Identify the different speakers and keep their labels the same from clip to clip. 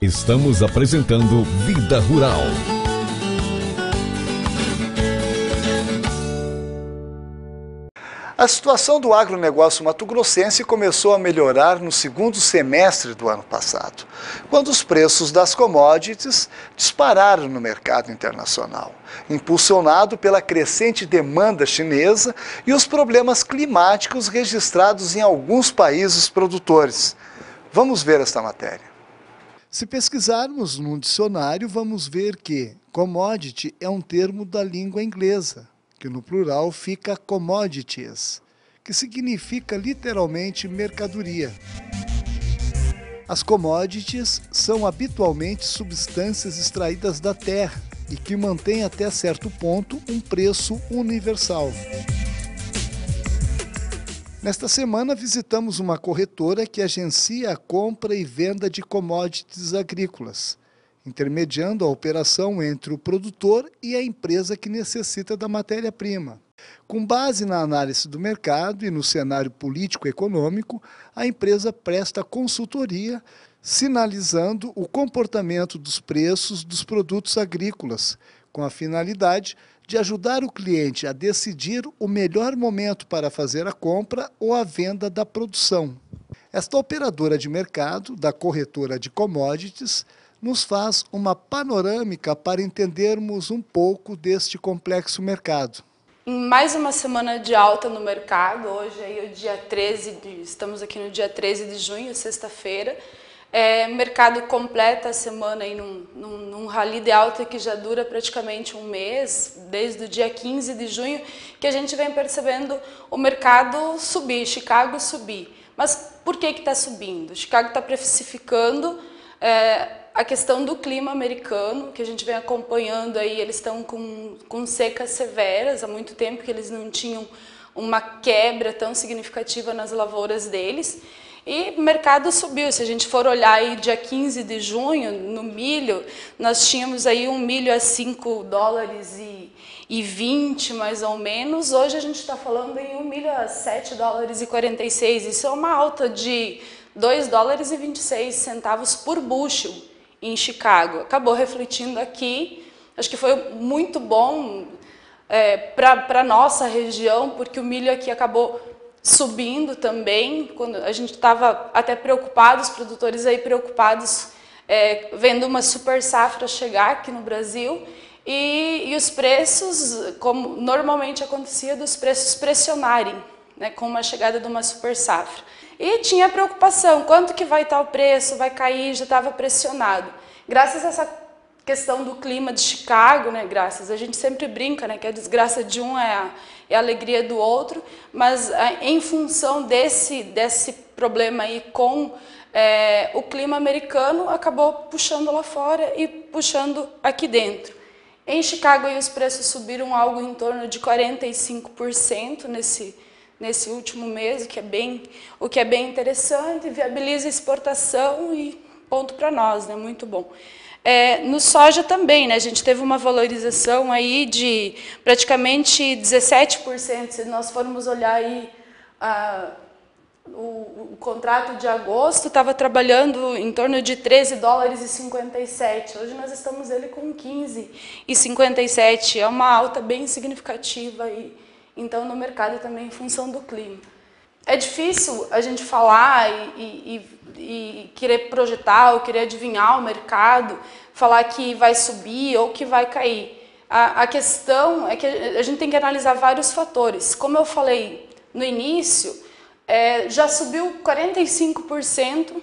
Speaker 1: Estamos apresentando Vida Rural.
Speaker 2: A situação do agronegócio mato-grossense começou a melhorar no segundo semestre do ano passado, quando os preços das commodities dispararam no mercado internacional, impulsionado pela crescente demanda chinesa e os problemas climáticos registrados em alguns países produtores. Vamos ver esta matéria. Se pesquisarmos num dicionário, vamos ver que commodity é um termo da língua inglesa, que no plural fica commodities, que significa literalmente mercadoria. As commodities são habitualmente substâncias extraídas da terra e que mantêm até certo ponto um preço universal. Nesta semana visitamos uma corretora que agencia a compra e venda de commodities agrícolas, intermediando a operação entre o produtor e a empresa que necessita da matéria-prima. Com base na análise do mercado e no cenário político-econômico, a empresa presta consultoria, sinalizando o comportamento dos preços dos produtos agrícolas, com a finalidade de ajudar o cliente a decidir o melhor momento para fazer a compra ou a venda da produção. Esta operadora de mercado, da corretora de commodities, nos faz uma panorâmica para entendermos um pouco deste complexo mercado.
Speaker 3: Em mais uma semana de alta no mercado, hoje aí o dia 13, estamos aqui no dia 13 de junho, sexta-feira. O mercado completa a semana aí num rally de alta que já dura praticamente um mês, desde o dia 15 de junho, que a gente vem percebendo o mercado subir, Chicago subir. Mas por que está subindo? Chicago está precificando a questão do clima americano, que a gente vem acompanhando aí, eles estão com secas severas, há muito tempo que eles não tinham uma quebra tão significativa nas lavouras deles. E o mercado subiu. Se a gente for olhar aí dia 15 de junho, no milho, nós tínhamos aí um milho a $5,20 mais ou menos. Hoje a gente está falando em um milho a $7,46. Isso é uma alta de $2,26 por bushel em Chicago. Acabou refletindo aqui. Acho que foi muito bom para a nossa região, porque o milho aqui acabou subindo também, quando a gente estava até preocupado, os produtores aí preocupados, vendo uma super safra chegar aqui no Brasil, e os preços, como normalmente acontecia, dos preços pressionarem, né, com uma chegada de uma super safra. E tinha preocupação, quanto que vai estar o preço, vai cair, já estava pressionado. Graças a essa questão do clima de Chicago, né, a gente sempre brinca, né, que a desgraça de um é a alegria do outro, mas em função desse problema aí com o clima americano, acabou puxando lá fora e puxando aqui dentro. Em Chicago aí, os preços subiram algo em torno de 45% nesse último mês, o que é bem interessante, viabiliza a exportação e ponto para nós, né, muito bom. No soja também, né? A gente teve uma valorização aí de praticamente 17%. Se nós formos olhar aí o contrato de agosto, estava trabalhando em torno de $13,57. Hoje nós estamos ele com 15,57. É uma alta bem significativa aí, então, no mercado também em função do clima. É difícil a gente falar e querer projetar ou querer adivinhar o mercado, falar que vai subir ou que vai cair. A questão é que a gente tem que analisar vários fatores. Como eu falei no início, já subiu 45%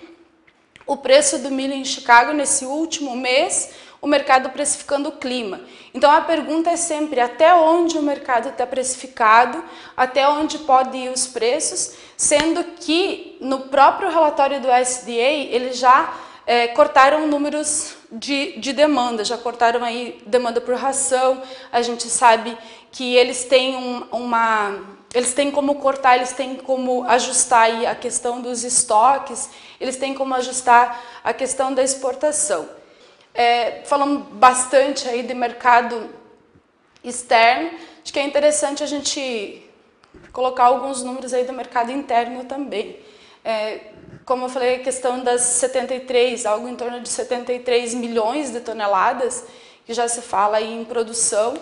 Speaker 3: o preço do milho em Chicago nesse último mês, o mercado precificando o clima. Então a pergunta é sempre até onde o mercado está precificado, até onde podem ir os preços, sendo que no próprio relatório do USDA eles já cortaram números de demanda, já cortaram aí demanda por ração. A gente sabe que eles têm eles têm como cortar, eles têm como ajustar aí a questão dos estoques, eles têm como ajustar a questão da exportação. Falamos bastante aí de mercado externo, acho que é interessante a gente colocar alguns números aí do mercado interno também. como eu falei, a questão das 73, algo em torno de 73 milhões de toneladas, que já se fala aí em produção.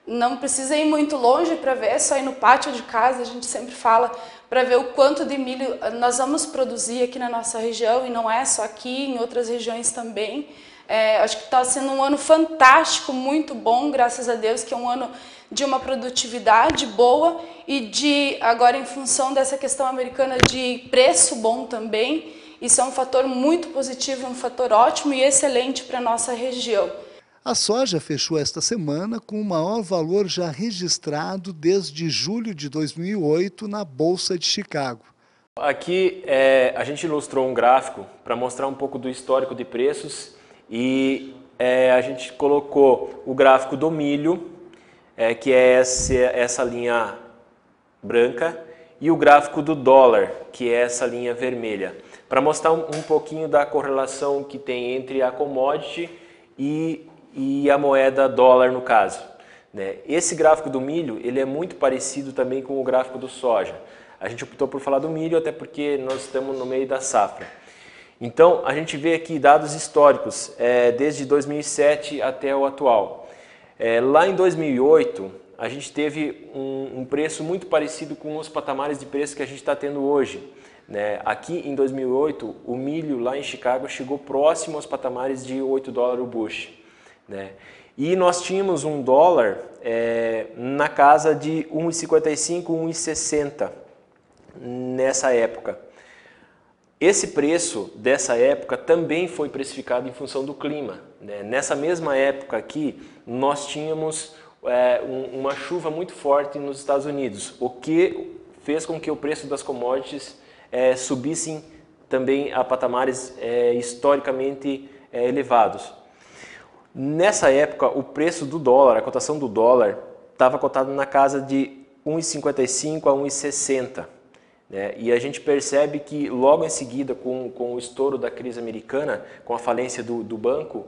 Speaker 3: Não precisa ir muito longe para ver, é só ir no pátio de casa, a gente sempre fala, para ver o quanto de milho nós vamos produzir aqui na nossa região, e não é só aqui, em outras regiões também. Acho que está sendo um ano fantástico, muito bom, graças a Deus, que é um ano de uma produtividade boa e de, agora em função dessa questão americana, de preço bom também. Isso é um fator muito positivo, um fator ótimo e excelente para a nossa região.
Speaker 2: A soja fechou esta semana com o maior valor já registrado desde julho de 2008 na Bolsa de Chicago.
Speaker 4: Aqui a gente ilustrou um gráfico para mostrar um pouco do histórico de preços e a gente colocou o gráfico do milho, que é essa linha branca, e o gráfico do dólar, que é essa linha vermelha, para mostrar um pouquinho da correlação que tem entre a commodity e a moeda dólar no caso. Esse gráfico do milho ele é muito parecido também com o gráfico do soja. A gente optou por falar do milho até porque nós estamos no meio da safra. Então a gente vê aqui dados históricos desde 2007 até o atual. Lá em 2008 a gente teve um preço muito parecido com os patamares de preço que a gente está tendo hoje. Aqui em 2008 o milho lá em Chicago chegou próximo aos patamares de 8 dólares o bushel. E nós tínhamos um dólar na casa de 1,55, 1,60 nessa época. Esse preço dessa época também foi precificado em função do clima. Nessa mesma época aqui, nós tínhamos uma chuva muito forte nos Estados Unidos, o que fez com que o preço das commodities subissem também a patamares historicamente elevados. Nessa época, o preço do dólar, a cotação do dólar, estava cotado na casa de 1,55 a 1,60. E a gente percebe que logo em seguida, com o estouro da crise americana, com a falência do banco,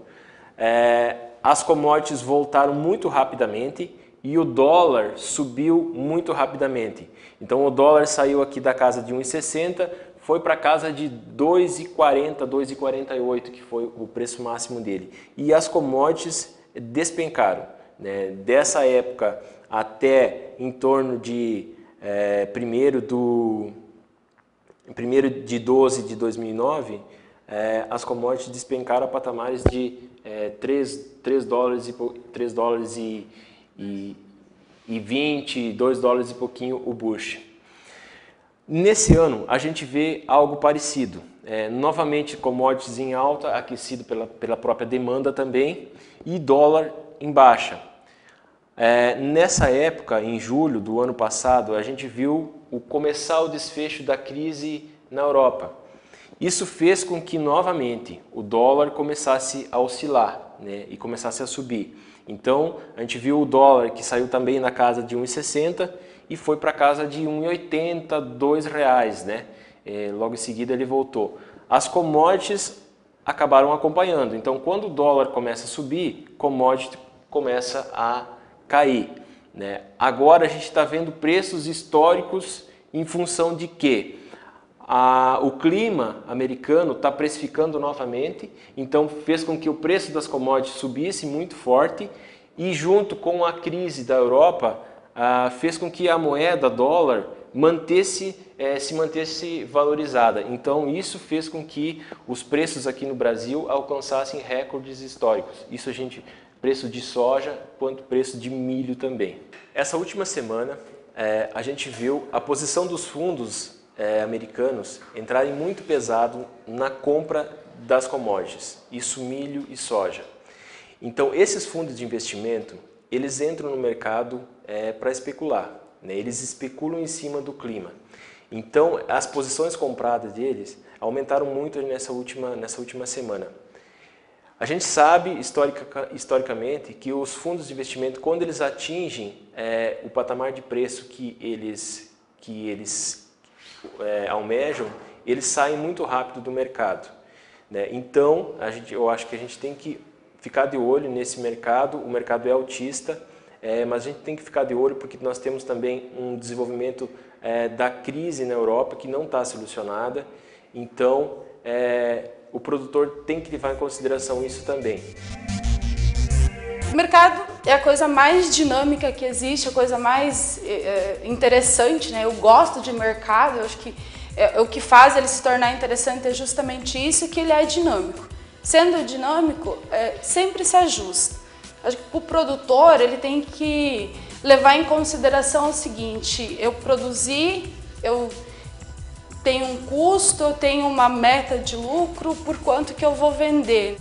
Speaker 4: as commodities voltaram muito rapidamente e o dólar subiu muito rapidamente. Então o dólar saiu aqui da casa de 1,60, foi para casa de 2,40, 2,48, que foi o preço máximo dele. E as commodities despencaram. Dessa época até em torno de 1º de 12 de 2009, as commodities despencaram a patamares de 3 dólares e 20, 2 dólares e pouquinho o bushel. Nesse ano a gente vê algo parecido, novamente commodities em alta, aquecido pela própria demanda também, e dólar em baixa. Nessa época, em julho do ano passado, a gente viu começar o desfecho da crise na Europa. Isso fez com que novamente o dólar começasse a oscilar, e começasse a subir. Então a gente viu o dólar que saiu também na casa de 1,60 e foi para casa de 1,80, R$2, logo em seguida ele voltou. As commodities acabaram acompanhando, então quando o dólar começa a subir, commodity começa a cair. Agora a gente está vendo preços históricos em função de quê? O clima americano está precificando novamente, então fez com que o preço das commodities subisse muito forte e junto com a crise da Europa, fez com que a moeda dólar se mantesse valorizada. Então isso fez com que os preços aqui no Brasil alcançassem recordes históricos. Isso preço de soja quanto preço de milho também. Essa última semana a gente viu a posição dos fundos americanos entrarem muito pesado na compra das commodities, isso milho e soja. Então esses fundos de investimento, eles entram no mercado para especular, eles especulam em cima do clima. Então as posições compradas deles aumentaram muito nessa última semana. A gente sabe historicamente que os fundos de investimento, quando eles atingem o patamar de preço que eles almejam, eles saem muito rápido do mercado. Então eu acho que a gente tem que ficar de olho nesse mercado. O mercado é altista, mas a gente tem que ficar de olho porque nós temos também um desenvolvimento da crise na Europa que não está solucionada. Então, o produtor tem que levar em consideração isso também.
Speaker 3: O mercado é a coisa mais dinâmica que existe, a coisa mais interessante, né? Eu gosto de mercado, eu acho que o que faz ele se tornar interessante é justamente isso, que ele é dinâmico. Sendo dinâmico, sempre se ajusta. Acho que o produtor ele tem que levar em consideração o seguinte: eu produzi, eu tenho um custo, eu tenho uma meta de lucro, por quanto que eu vou vender.